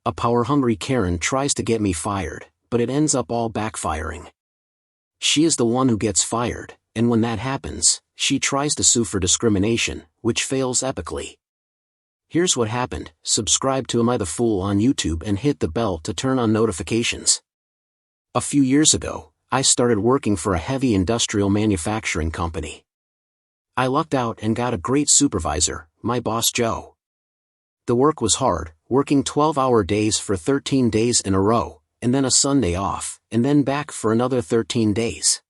A power-hungry Karen tries to get me fired, but it ends up all backfiring. She is the one who gets fired, and when that happens, she tries to sue for discrimination, which fails epically. Here's what happened: subscribe to AmITheA on YouTube and hit the bell to turn on notifications. A few years ago, I started working for a heavy industrial manufacturing company. I lucked out and got a great supervisor, my boss Joe. The work was hard, working 12-hour days for 13 days in a row, and then a Sunday off, and then back for another 13 days.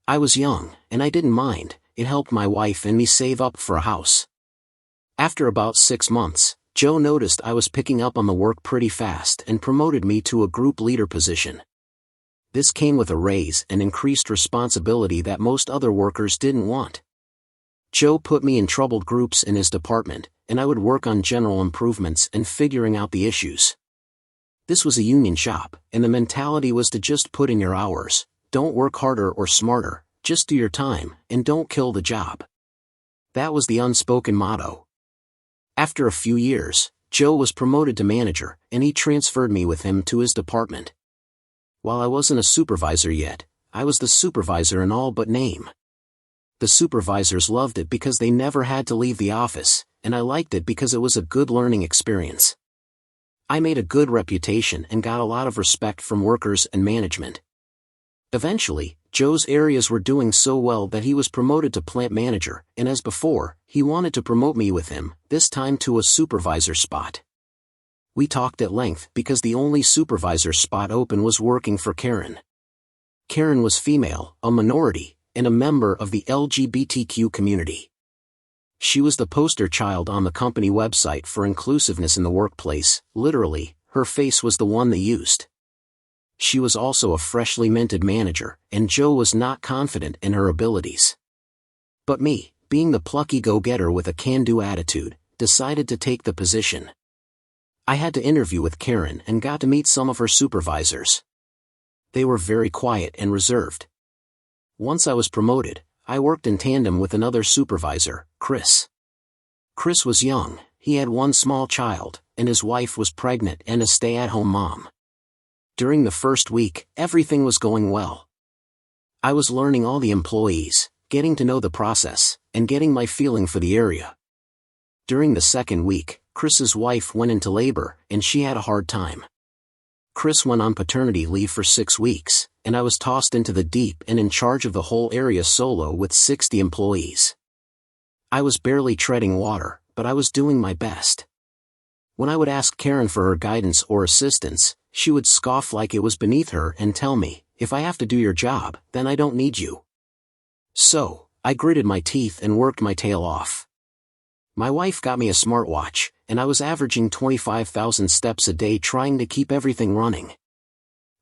I was young, and I didn't mind. It helped my wife and me save up for a house. After about 6 months, Joe noticed I was picking up on the work pretty fast and promoted me to a group leader position. This came with a raise and increased responsibility that most other workers didn't want. Joe put me in troubled groups in his department, and I would work on general improvements and figuring out the issues. This was a union shop, and the mentality was to just put in your hours, don't work harder or smarter, just do your time, and don't kill the job. That was the unspoken motto. After a few years, Joe was promoted to manager, and he transferred me with him to his department. While I wasn't a supervisor yet, I was the supervisor in all but name. The supervisors loved it because they never had to leave the office, and I liked it because it was a good learning experience. I made a good reputation and got a lot of respect from workers and management. Eventually, Joe's areas were doing so well that he was promoted to plant manager, and as before, he wanted to promote me with him, this time to a supervisor spot. We talked at length because the only supervisor spot open was working for Karen. Karen was female, a minority, and a member of the LGBTQ community. She was the poster child on the company website for inclusiveness in the workplace. Literally, her face was the one they used. She was also a freshly minted manager, and Joe was not confident in her abilities. But me, being the plucky go-getter with a can-do attitude, decided to take the position. I had to interview with Karen and got to meet some of her supervisors. They were very quiet and reserved. Once I was promoted, I worked in tandem with another supervisor, Chris. Chris was young, he had one small child, and his wife was pregnant and a stay-at-home mom. During the first week, everything was going well. I was learning all the employees, getting to know the process, and getting my feeling for the area. During the second week, Chris's wife went into labor, and she had a hard time. Chris went on paternity leave for 6 weeks, and I was tossed into the deep and in charge of the whole area solo with 60 employees. I was barely treading water, but I was doing my best. When I would ask Karen for her guidance or assistance, she would scoff like it was beneath her and tell me, "If I have to do your job, then I don't need you." So, I gritted my teeth and worked my tail off. My wife got me a smartwatch, and I was averaging 25,000 steps a day trying to keep everything running.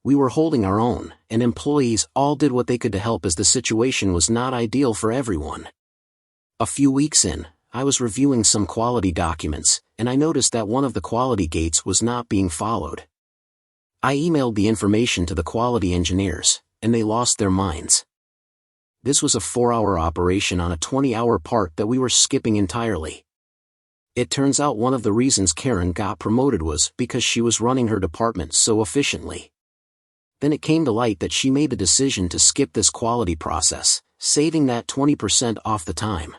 We were holding our own, and employees all did what they could to help as the situation was not ideal for everyone. A few weeks in, I was reviewing some quality documents, and I noticed that one of the quality gates was not being followed. I emailed the information to the quality engineers, and they lost their minds. This was a 4-hour operation on a 20-hour part that we were skipping entirely. It turns out one of the reasons Karen got promoted was because she was running her department so efficiently. Then it came to light that she made the decision to skip this quality process, saving that 20% off the time.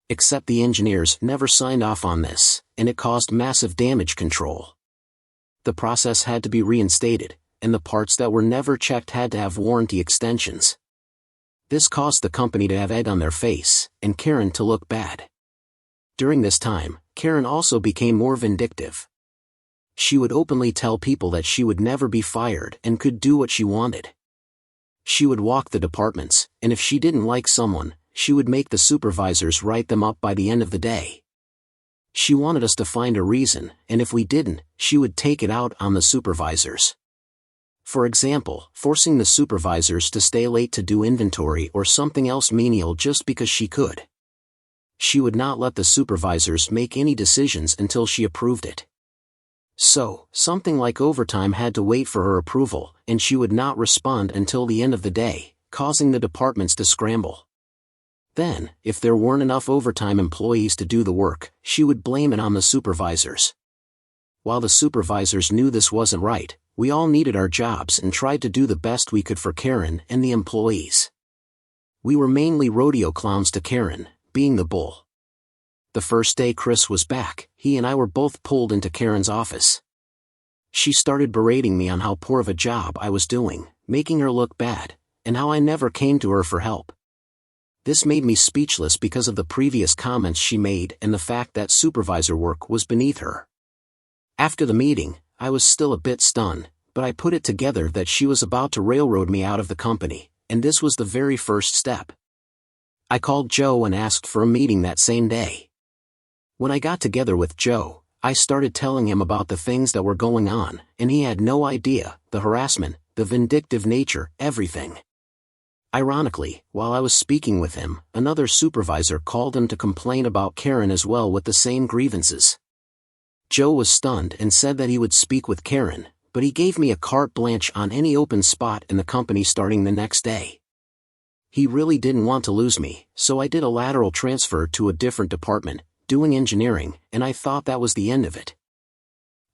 Except the engineers never signed off on this, and it caused massive damage control. The process had to be reinstated, and the parts that were never checked had to have warranty extensions. This caused the company to have egg on their face, and Karen to look bad. During this time, Karen also became more vindictive. She would openly tell people that she would never be fired and could do what she wanted. She would walk the departments, and if she didn't like someone, she would make the supervisors write them up by the end of the day. She wanted us to find a reason, and if we didn't, she would take it out on the supervisors. For example, forcing the supervisors to stay late to do inventory or something else menial just because she could. She would not let the supervisors make any decisions until she approved it. So, something like overtime had to wait for her approval, and she would not respond until the end of the day, causing the departments to scramble. Then, if there weren't enough overtime employees to do the work, she would blame it on the supervisors. While the supervisors knew this wasn't right, we all needed our jobs and tried to do the best we could for Karen and the employees. We were mainly rodeo clowns to Karen, being the bull. The first day Chris was back, he and I were both pulled into Karen's office. She started berating me on how poor of a job I was doing, making her look bad, and how I never came to her for help. This made me speechless because of the previous comments she made and the fact that supervisor work was beneath her. After the meeting, I was still a bit stunned, but I put it together that she was about to railroad me out of the company, and this was the very first step. I called Joe and asked for a meeting that same day. When I got together with Joe, I started telling him about the things that were going on, and he had no idea, the harassment, the vindictive nature, everything. Ironically, while I was speaking with him, another supervisor called him to complain about Karen as well with the same grievances. Joe was stunned and said that he would speak with Karen, but he gave me a carte blanche on any open spot in the company starting the next day. He really didn't want to lose me, so I did a lateral transfer to a different department, doing engineering, and I thought that was the end of it.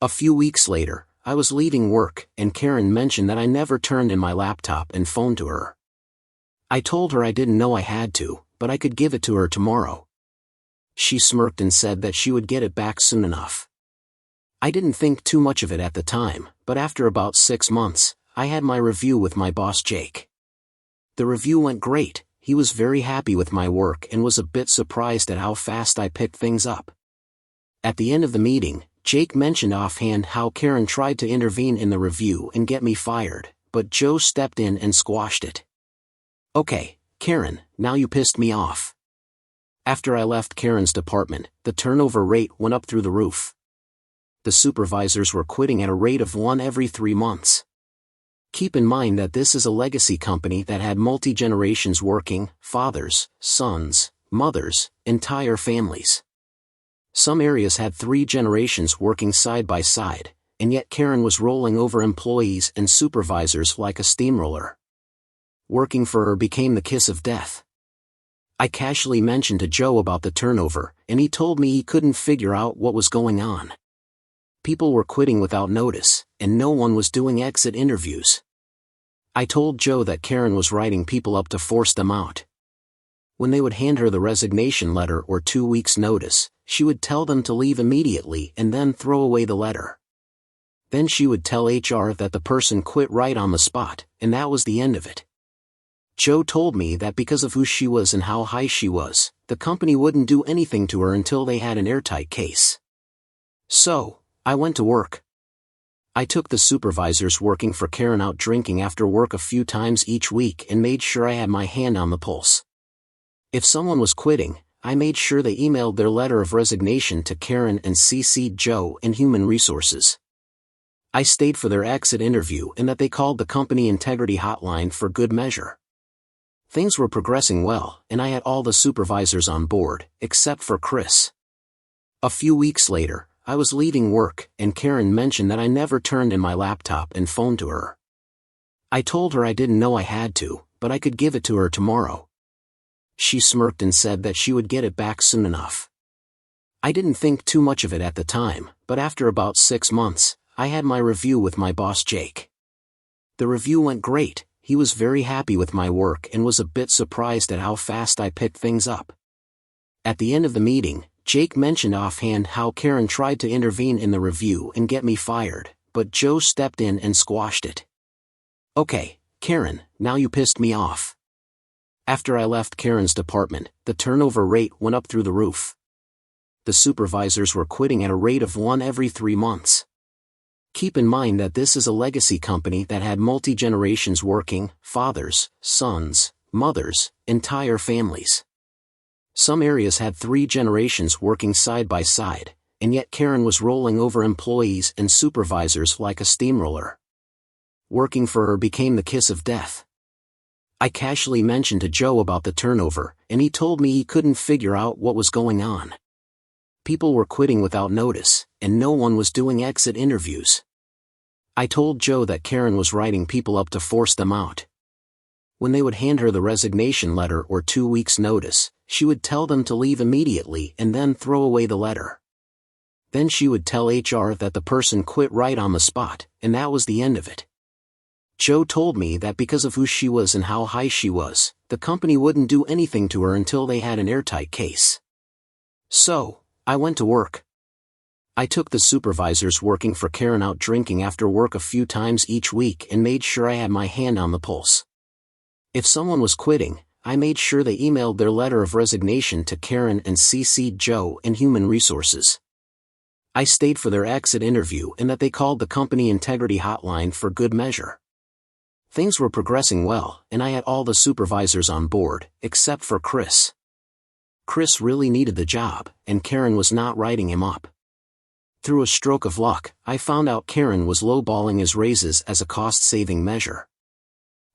A few weeks later, I was leaving work, and Karen mentioned that I never turned in my laptop and phone to her. I told her I didn't know I had to, but I could give it to her tomorrow. She smirked and said that she would get it back soon enough. I didn't think too much of it at the time, but after about 6 months, I had my review with my boss Jake. The review went great. He was very happy with my work and was a bit surprised at how fast I picked things up. At the end of the meeting, Jake mentioned offhand how Karen tried to intervene in the review and get me fired, but Joe stepped in and squashed it. "Okay, Karen, now you pissed me off." After I left Karen's department, the turnover rate went up through the roof. The supervisors were quitting at a rate of 1 every 3 months. Keep in mind that this is a legacy company that had multi-generations working, fathers, sons, mothers, entire families. Some areas had 3 generations working side by side, and yet Karen was rolling over employees and supervisors like a steamroller. Working for her became the kiss of death. I casually mentioned to Joe about the turnover, and he told me he couldn't figure out what was going on. People were quitting without notice, and no one was doing exit interviews. I told Joe that Karen was writing people up to force them out. When they would hand her the resignation letter or 2 weeks' notice, she would tell them to leave immediately and then throw away the letter. Then she would tell HR that the person quit right on the spot, and that was the end of it. Joe told me that because of who she was and how high she was, the company wouldn't do anything to her until they had an airtight case. So, I went to work. I took the supervisors working for Karen out drinking after work a few times each week and made sure I had my hand on the pulse. If someone was quitting, I made sure they emailed their letter of resignation to Karen and CC'd Joe and Human Resources. I stayed for their exit interview and that they called the company integrity hotline for good measure. Things were progressing well, and I had all the supervisors on board, except for Chris. A few weeks later, I was leaving work, and Karen mentioned that I never turned in my laptop and phone to her. I told her I didn't know I had to, but I could give it to her tomorrow. She smirked and said that she would get it back soon enough. I didn't think too much of it at the time, but after about 6 months, I had my review with my boss Jake. The review went great. He was very happy with my work and was a bit surprised at how fast I picked things up. At the end of the meeting, Jake mentioned offhand how Karen tried to intervene in the review and get me fired, but Joe stepped in and squashed it. "Okay, Karen, now you pissed me off." After I left Karen's department, the turnover rate went up through the roof. The supervisors were quitting at a rate of 1 every 3 months. Keep in mind that this is a legacy company that had multi-generations working, fathers, sons, mothers, entire families. Some areas had 3 generations working side by side, and yet Karen was rolling over employees and supervisors like a steamroller. Working for her became the kiss of death. I casually mentioned to Joe about the turnover, and he told me he couldn't figure out what was going on. People were quitting without notice, and no one was doing exit interviews. I told Joe that Karen was writing people up to force them out. When they would hand her the resignation letter or 2 weeks' notice, she would tell them to leave immediately and then throw away the letter. Then she would tell HR that the person quit right on the spot, and that was the end of it. Joe told me that because of who she was and how high she was, the company wouldn't do anything to her until they had an airtight case. So, I went to work. I took the supervisors working for Karen out drinking after work a few times each week and made sure I had my hand on the pulse. If someone was quitting, I made sure they emailed their letter of resignation to Karen and CC'd Joe and Human Resources. I stayed for their exit interview and that they called the company integrity hotline for good measure. Things were progressing well, and I had all the supervisors on board, except for Chris. Chris really needed the job, and Karen was not writing him up. Through a stroke of luck, I found out Karen was lowballing his raises as a cost-saving measure.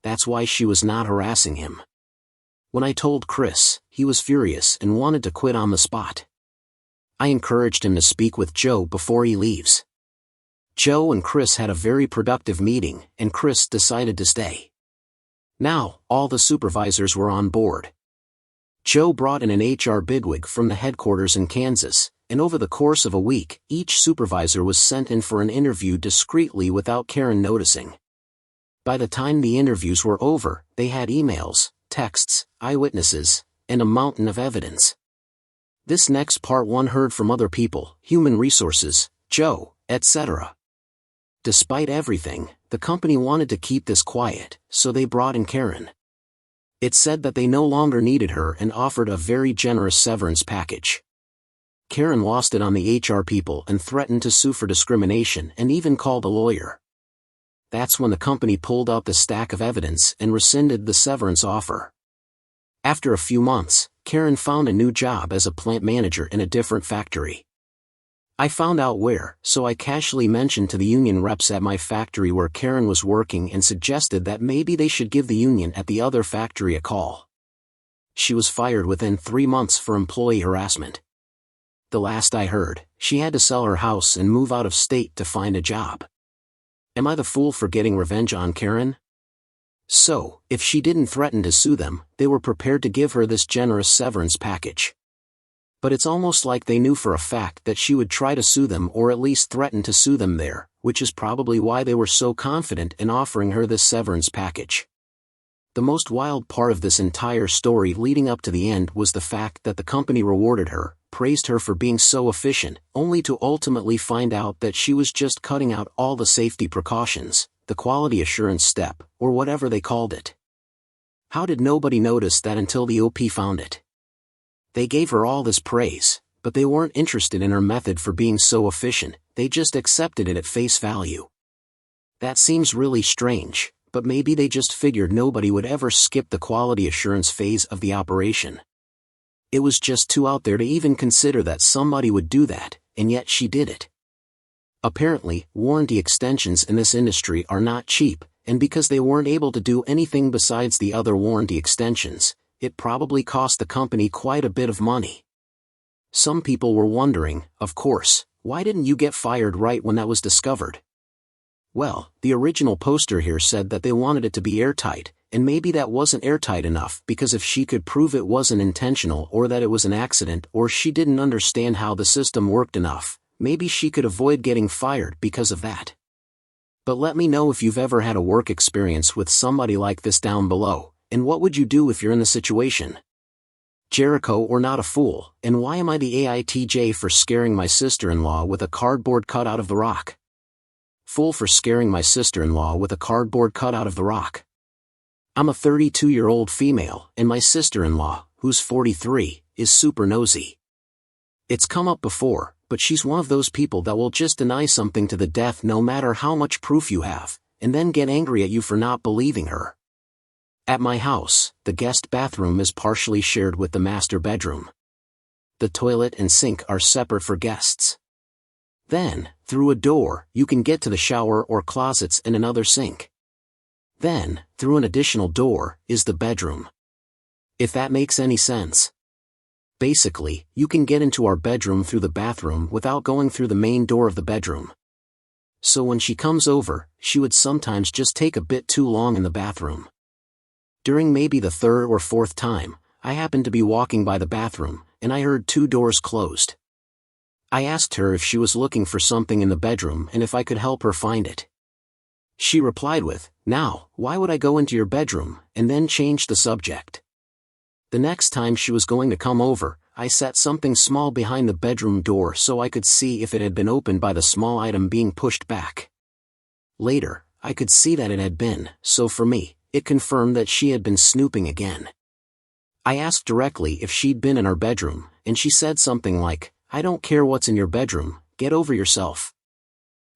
That's why she was not harassing him. When I told Chris, he was furious and wanted to quit on the spot. I encouraged him to speak with Joe before he leaves. Joe and Chris had a very productive meeting, and Chris decided to stay. Now, all the supervisors were on board. Joe brought in an HR bigwig from the headquarters in Kansas, and over the course of a week, each supervisor was sent in for an interview discreetly without Karen noticing. By the time the interviews were over, they had emails, texts, eyewitnesses, and a mountain of evidence. This next part one heard from other people, Human Resources, Joe, etc. Despite everything, the company wanted to keep this quiet, so they brought in Karen. It said that they no longer needed her and offered a very generous severance package. Karen lost it on the HR people and threatened to sue for discrimination and even called a lawyer. That's when the company pulled out the stack of evidence and rescinded the severance offer. After a few months, Karen found a new job as a plant manager in a different factory. I found out where, so I casually mentioned to the union reps at my factory where Karen was working and suggested that maybe they should give the union at the other factory a call. She was fired within 3 months for employee harassment. The last I heard, she had to sell her house and move out of state to find a job. Am I the fool for getting revenge on Karen? So, if she didn't threaten to sue them, they were prepared to give her this generous severance package. But it's almost like they knew for a fact that she would try to sue them or at least threaten to sue them there, which is probably why they were so confident in offering her this severance package. The most wild part of this entire story leading up to the end was the fact that the company rewarded her, praised her for being so efficient, only to ultimately find out that she was just cutting out all the safety precautions, the quality assurance step, or whatever they called it. How did nobody notice that until the OP found it? They gave her all this praise, but they weren't interested in her method for being so efficient, they just accepted it at face value. That seems really strange, but maybe they just figured nobody would ever skip the quality assurance phase of the operation. It was just too out there to even consider that somebody would do that, and yet she did it. Apparently, warranty extensions in this industry are not cheap, and because they weren't able to do anything besides the other warranty extensions, it probably cost the company quite a bit of money. Some people were wondering, of course, why didn't you get fired right when that was discovered? Well, the original poster here said that they wanted it to be airtight, and maybe that wasn't airtight enough because if she could prove it wasn't intentional or that it was an accident or she didn't understand how the system worked enough, maybe she could avoid getting fired because of that. But let me know if you've ever had a work experience with somebody like this down below, and what would you do if you're in the situation? Jericho or not a fool, and why am I the AITJ for scaring my sister-in-law with a cardboard cutout of The Rock? Fool for scaring my sister-in-law with a cardboard cutout of The Rock. I'm a 32-year-old female, and my sister-in-law, who's 43, is super nosy. It's come up before, but she's one of those people that will just deny something to the death no matter how much proof you have, and then get angry at you for not believing her. At my house, the guest bathroom is partially shared with the master bedroom. The toilet and sink are separate for guests. Then, through a door, you can get to the shower or closets and another sink. Then, through an additional door, is the bedroom. If that makes any sense. Basically, you can get into our bedroom through the bathroom without going through the main door of the bedroom. So when she comes over, she would sometimes just take a bit too long in the bathroom. During maybe the 3rd or 4th time, I happened to be walking by the bathroom, and I heard 2 doors closed. I asked her if she was looking for something in the bedroom and if I could help her find it. She replied with, "Now, why would I go into your bedroom," and then changed the subject. The next time she was going to come over, I set something small behind the bedroom door so I could see if it had been opened by the small item being pushed back. Later, I could see that it had been, so for me, it confirmed that she had been snooping again. I asked directly if she'd been in our bedroom, and she said something like, "I don't care what's in your bedroom, get over yourself."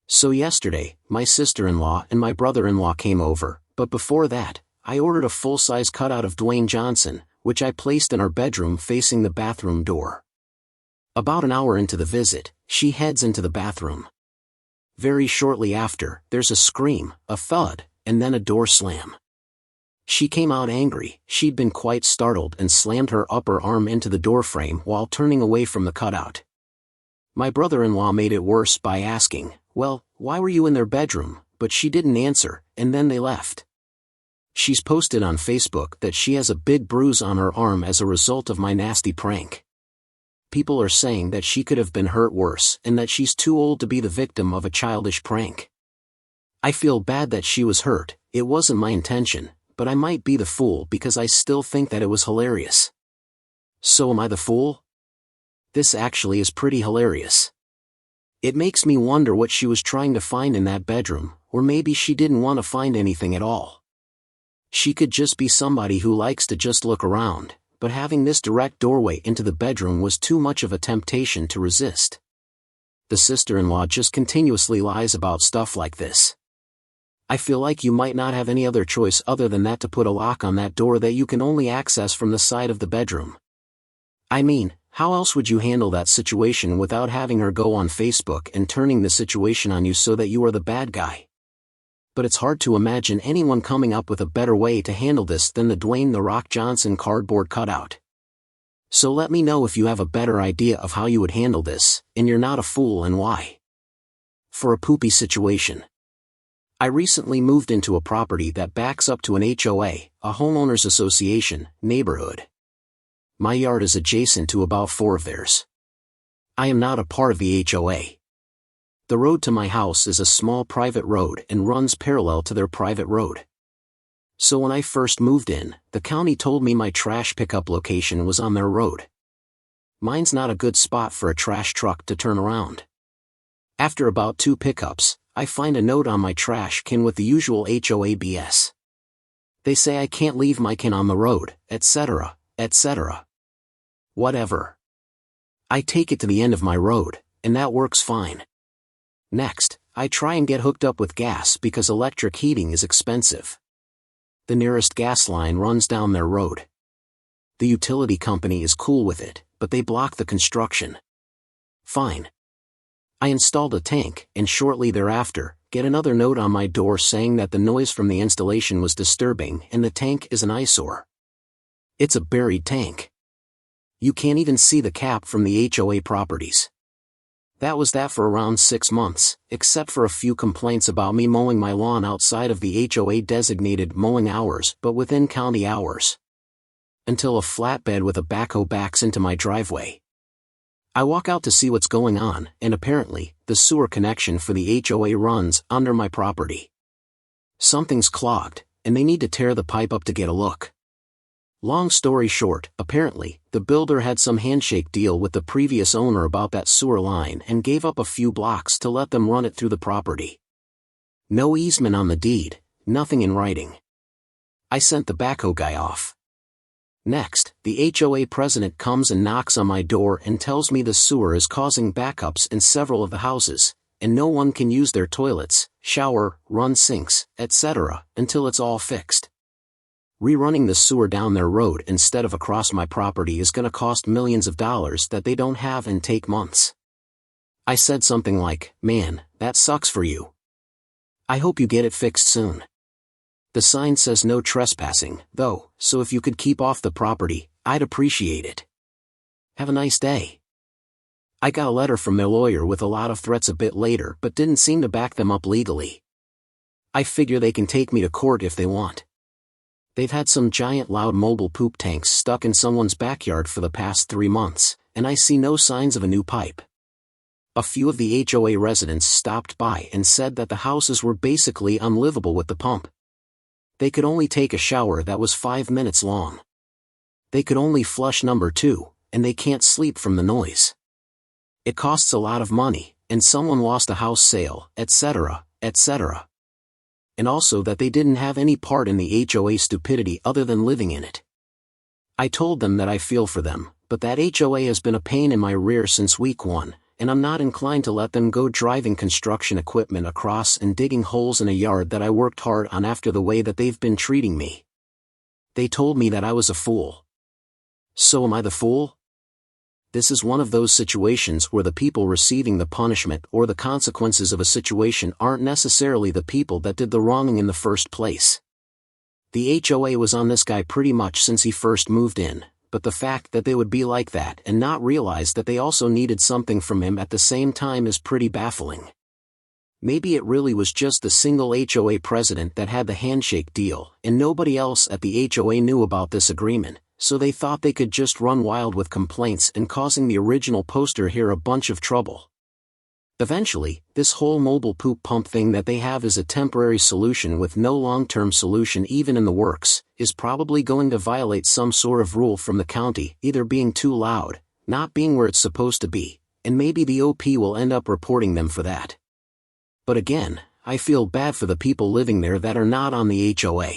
So yesterday, my sister-in-law and my brother-in-law came over, but before that, I ordered a full-size cutout of Dwayne Johnson, which I placed in our bedroom facing the bathroom door. About an hour into the visit, she heads into the bathroom. Very shortly after, there's a scream, a thud, and then a door slam. She came out angry. She'd been quite startled and slammed her upper arm into the doorframe while turning away from the cutout. My brother-in-law made it worse by asking, "Well, why were you in their bedroom?" But she didn't answer, and then they left. She's posted on Facebook that she has a big bruise on her arm as a result of my nasty prank. People are saying that she could have been hurt worse and that she's too old to be the victim of a childish prank. I feel bad that she was hurt. It wasn't my intention, but I might be the fool because I still think that it was hilarious. So am I the fool? This actually is pretty hilarious. It makes me wonder what she was trying to find in that bedroom, or maybe she didn't want to find anything at all. She could just be somebody who likes to just look around, but having this direct doorway into the bedroom was too much of a temptation to resist. The sister-in-law just continuously lies about stuff like this. I feel like you might not have any other choice other than that to put a lock on that door that you can only access from the side of the bedroom. I mean, how else would you handle that situation without having her go on Facebook and turning the situation on you so that you are the bad guy? But it's hard to imagine anyone coming up with a better way to handle this than the Dwayne "The Rock" Johnson cardboard cutout. So let me know if you have a better idea of how you would handle this, and you're not a fool, and why. For a poopy situation. I recently moved into a property that backs up to an HOA, a homeowners association, neighborhood. My yard is adjacent to about 4 of theirs. I am not a part of the HOA. The road to my house is a small private road and runs parallel to their private road. So when I first moved in, the county told me my trash pickup location was on their road. Mine's not a good spot for a trash truck to turn around. After about 2 pickups, I find a note on my trash can with the usual HOA BS. They say I can't leave my can on the road, etc., etc. Whatever. I take it to the end of my road, and that works fine. Next, I try and get hooked up with gas because electric heating is expensive. The nearest gas line runs down their road. The utility company is cool with it, but they block the construction. Fine. I installed a tank, and shortly thereafter, get another note on my door saying that the noise from the installation was disturbing and the tank is an eyesore. It's a buried tank. You can't even see the cap from the HOA properties. That was that for around 6 months, except for a few complaints about me mowing my lawn outside of the HOA designated mowing hours but within county hours. Until a flatbed with a backhoe backs into my driveway. I walk out to see what's going on, and apparently, the sewer connection for the HOA runs under my property. Something's clogged, and they need to tear the pipe up to get a look. Long story short, apparently, the builder had some handshake deal with the previous owner about that sewer line and gave up a few blocks to let them run it through the property. No easement on the deed, nothing in writing. I sent the backhoe guy off. Next, the HOA president comes and knocks on my door and tells me the sewer is causing backups in several of the houses, and no one can use their toilets, shower, run sinks, etc., until it's all fixed. Rerunning the sewer down their road instead of across my property is gonna cost millions of dollars that they don't have and take months. I said something like, "Man, that sucks for you. I hope you get it fixed soon." The sign says no trespassing, though, so if you could keep off the property, I'd appreciate it. Have a nice day. I got a letter from their lawyer with a lot of threats a bit later but didn't seem to back them up legally. I figure they can take me to court if they want. They've had some giant loud mobile poop tanks stuck in someone's backyard for the past 3 months, and I see no signs of a new pipe. A few of the HOA residents stopped by and said that the houses were basically unlivable with the pump. They could only take a shower that was 5 minutes long. They could only flush number 2, and they can't sleep from the noise. It costs a lot of money, and someone lost a house sale, etc., etc. And also that they didn't have any part in the HOA stupidity other than living in it. I told them that I feel for them, but that HOA has been a pain in my rear since week 1, and I'm not inclined to let them go driving construction equipment across and digging holes in a yard that I worked hard on after the way that they've been treating me. They told me that I was a fool. So am I the fool? This is one of those situations where the people receiving the punishment or the consequences of a situation aren't necessarily the people that did the wronging in the first place. The HOA was on this guy pretty much since he first moved in, but the fact that they would be like that and not realize that they also needed something from him at the same time is pretty baffling. Maybe it really was just the single HOA president that had the handshake deal, and nobody else at the HOA knew about this agreement, so they thought they could just run wild with complaints and causing the original poster here a bunch of trouble. Eventually, this whole mobile poop pump thing that they have is a temporary solution with no long-term solution even in the works, is probably going to violate some sort of rule from the county, either being too loud, not being where it's supposed to be, and maybe the OP will end up reporting them for that. But again, I feel bad for the people living there that are not on the HOA.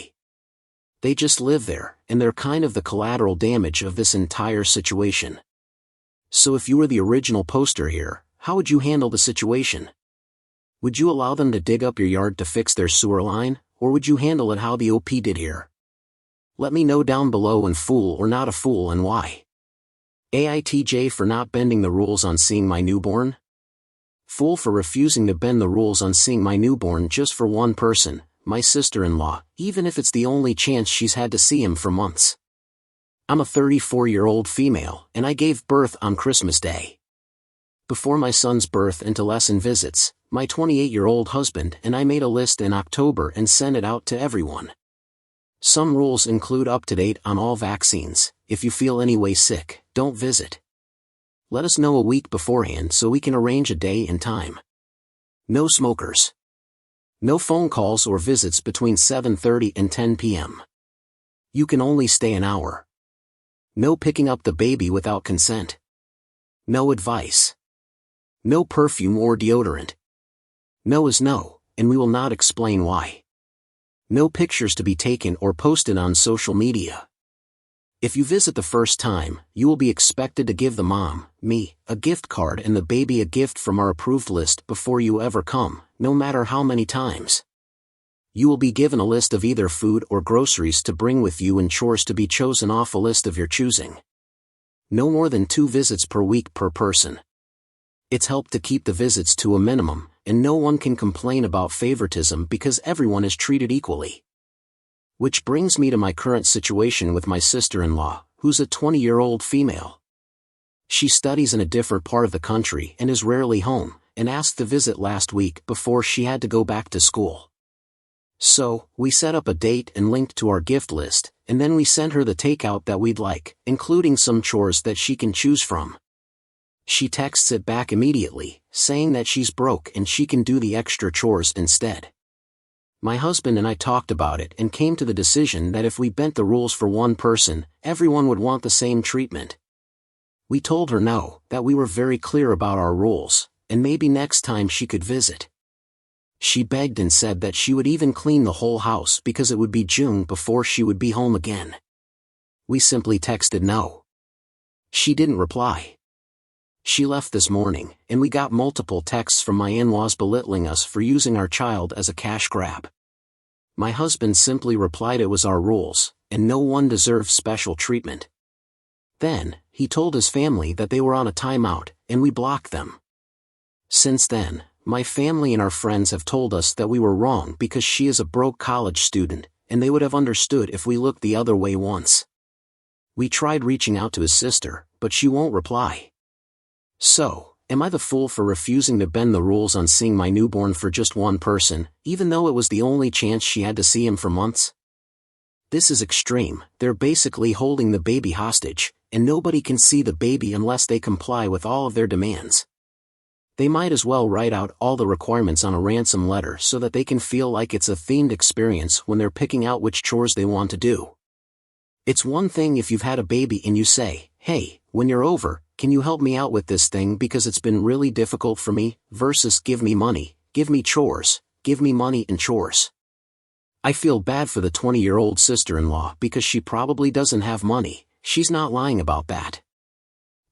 They just live there, and they're kind of the collateral damage of this entire situation. So if you were the original poster here, how would you handle the situation? Would you allow them to dig up your yard to fix their sewer line, or would you handle it how the OP did here? Let me know down below, and fool or not a fool, and why. AITJ for not bending the rules on seeing my newborn? Fool for refusing to bend the rules on seeing my newborn just for one person, my sister-in-law, even if it's the only chance she's had to see him for months. I'm a 34-year-old female, and I gave birth on Christmas Day. Before my son's birth and to lessen visits, my 28-year-old husband and I made a list in October and sent it out to everyone. Some rules include up-to-date on all vaccines. If you feel any way sick, don't visit. Let us know a week beforehand so we can arrange a day and time. No smokers. No phone calls or visits between 7:30 and 10 p.m. You can only stay an hour. No picking up the baby without consent. No advice. No perfume or deodorant. No is no, and we will not explain why. No pictures to be taken or posted on social media. If you visit the first time, you will be expected to give the mom, me, a gift card and the baby a gift from our approved list before you ever come, no matter how many times. You will be given a list of either food or groceries to bring with you and chores to be chosen off a list of your choosing. No more than 2 visits per week per person. It's helped to keep the visits to a minimum, and no one can complain about favoritism because everyone is treated equally. Which brings me to my current situation with my sister-in-law, who's a 20-year-old female. She studies in a different part of the country and is rarely home, and asked to visit last week before she had to go back to school. So, we set up a date and linked to our gift list, and then we sent her the takeout that we'd like, including some chores that she can choose from. She texts it back immediately, saying that she's broke and she can do the extra chores instead. My husband and I talked about it and came to the decision that if we bent the rules for one person, everyone would want the same treatment. We told her no, that we were very clear about our rules, and maybe next time she could visit. She begged and said that she would even clean the whole house because it would be June before she would be home again. We simply texted no. She didn't reply. She left this morning, and we got multiple texts from my in-laws belittling us for using our child as a cash grab. My husband simply replied it was our rules, and no one deserves special treatment. Then, he told his family that they were on a timeout, and we blocked them. Since then, my family and our friends have told us that we were wrong because she is a broke college student, and they would have understood if we looked the other way once. We tried reaching out to his sister, but she won't reply. So, am I the fool for refusing to bend the rules on seeing my newborn for just one person, even though it was the only chance she had to see him for months? This is extreme. They're basically holding the baby hostage, and nobody can see the baby unless they comply with all of their demands. They might as well write out all the requirements on a ransom letter so that they can feel like it's a themed experience when they're picking out which chores they want to do. It's one thing if you've had a baby and you say, "Hey, when you're over, can you help me out with this thing because it's been really difficult for me," versus "Give me money, give me chores, give me money and chores." I feel bad for the 20-year-old sister-in-law because she probably doesn't have money. She's not lying about that.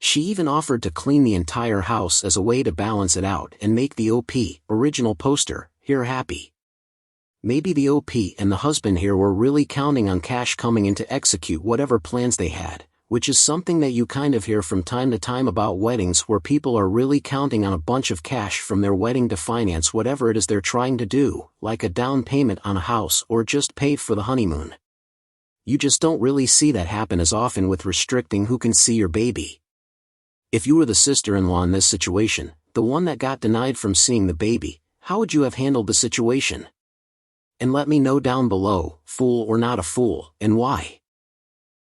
She even offered to clean the entire house as a way to balance it out and make the OP, original poster, here happy. Maybe the OP and the husband here were really counting on cash coming in to execute whatever plans they had, which is something that you kind of hear from time to time about weddings where people are really counting on a bunch of cash from their wedding to finance whatever it is they're trying to do, like a down payment on a house or just pay for the honeymoon. You just don't really see that happen as often with restricting who can see your baby. If you were the sister-in-law in this situation, the one that got denied from seeing the baby, how would you have handled the situation? And let me know down below, fool or not a fool, and why.